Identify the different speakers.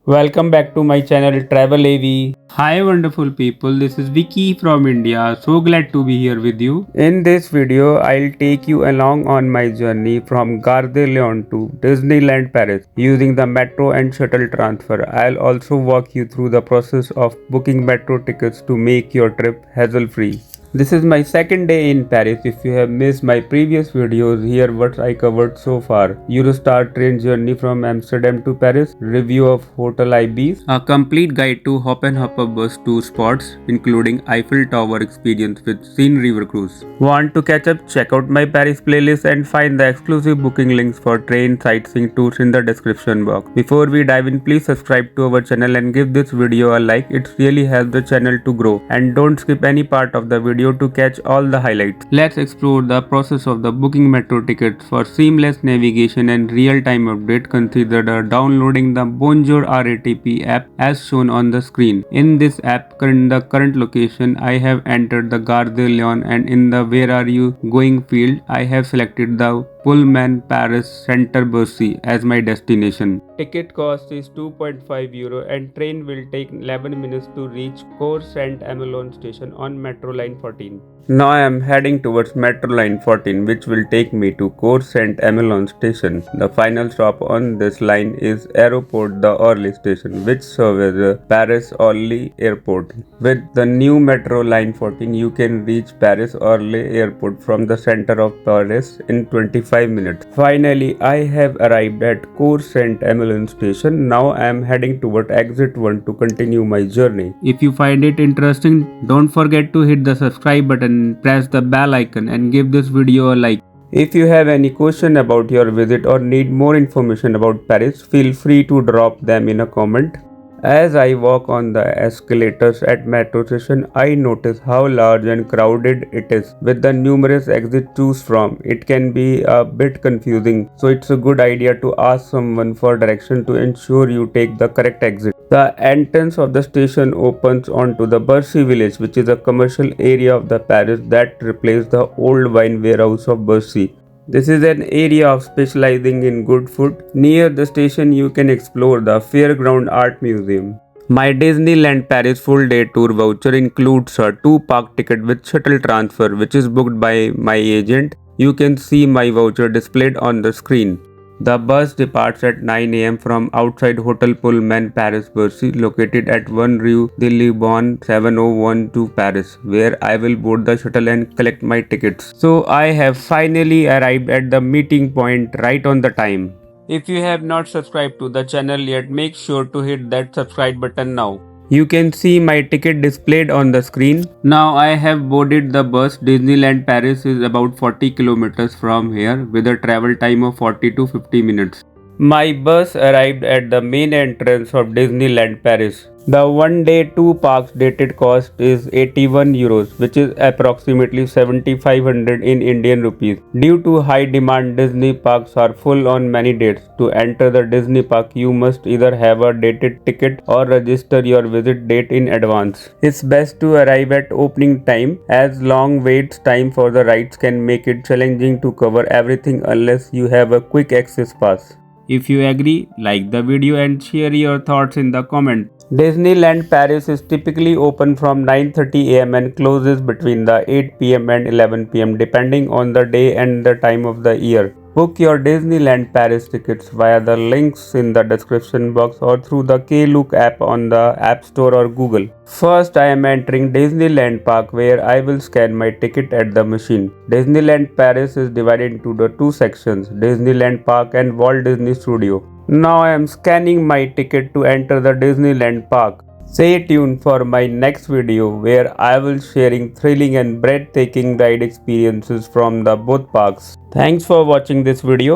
Speaker 1: Welcome back to my channel Travel AV. Hi wonderful people, this is Vicky from India. So glad to be here with you. In this video, I'll take you along on my journey from Gare de Lyon to Disneyland Paris using the Metro and Shuttle Transfer. I'll also walk you through the process of booking metro tickets to make your trip hassle-free. This is my second day in Paris. If you have missed my previous videos, here what I covered so far. Eurostar train journey from Amsterdam to Paris, review of Hotel IBs, a complete guide to Hop and Hopper bus tour spots including Eiffel Tower experience with Seine River Cruise. Want to catch up? Check out my Paris playlist and find the exclusive booking links for train sightseeing tours in the description box. Before we dive in, please subscribe to our channel and give this video a like. It really helps the channel to grow. And don't skip any part of the video to catch all the highlights. Let's explore the process of the booking metro tickets. For seamless navigation and real-time update, consider downloading the Bonjour RATP app as shown on the screen. In this app, in the current location, I have entered the Gare de Lyon, and in the Where Are You Going field, I have selected the Pullman Paris Center Bercy as my destination. Ticket cost is €2.5 and train will take 11 minutes to reach Cour Saint-Émilion station on Metro Line 14. Now I am heading towards Metro Line 14, which will take me to Cour Saint-Émilion station. The final stop on this line is Aéroport d'Orly station, which serves as Paris Orly Airport. With the new Metro Line 14, you can reach Paris Orly Airport from the center of Paris in 25 minutes. Finally, I have arrived at Cour Saint-Émilion station. Now I am heading toward exit 1 to continue my journey. If you find it interesting, don't forget to hit the subscribe button, press the bell icon and give this video a like. If you have any question about your visit or need more information about Paris, feel free to drop them in a comment. As I walk on the escalators at metro station, I notice how large and crowded it is. With the numerous exits to choose from, it can be a bit confusing, so it's a good idea to ask someone for direction to ensure you take the correct exit. The entrance of the station opens onto the Bercy village, which is a commercial area of the Paris that replaced the old wine warehouse of Bercy. This is an area of specializing in good food. Near the station, you can explore the Fairground Art Museum. My Disneyland Paris full day tour voucher includes a 2-park ticket with shuttle transfer, which is booked by my agent. You can see my voucher displayed on the screen. The bus departs at 9 am from outside Hotel Pullman Paris Bercy, located at 1 Rue de Lyon 7012 Paris, where I will board the shuttle and collect my tickets. So I have finally arrived at the meeting point right on the time. If you have not subscribed to the channel yet, make sure to hit that subscribe button now. You can see my ticket displayed on the screen. Now I have boarded the bus. Disneyland Paris is about 40 kilometers from here with a travel time of 40 to 50 minutes. My bus arrived at the main entrance of Disneyland Paris. The 1-day 2 parks dated cost is €81, which is approximately 7,500 in Indian rupees. Due to high demand, Disney parks are full on many dates. To enter the Disney park, you must either have a dated ticket or register your visit date in advance. It's best to arrive at opening time, as long wait time for the rides can make it challenging to cover everything unless you have a quick access pass. If you agree, like the video and share your thoughts in the comment. Disneyland Paris is typically open from 9:30 am and closes between the 8 pm and 11 pm depending on the day and the time of the year. Book your Disneyland Paris tickets via the links in the description box or through the Klook app on the App Store or Google. First, I am entering Disneyland Park, where I will scan my ticket at the machine. Disneyland Paris is divided into the 2 sections, Disneyland Park and Walt Disney Studio. Now I am scanning my ticket to enter the Disneyland Park. Stay tuned for my next video, where I will sharing thrilling and breathtaking ride experiences from the both parks. Thanks for watching this video.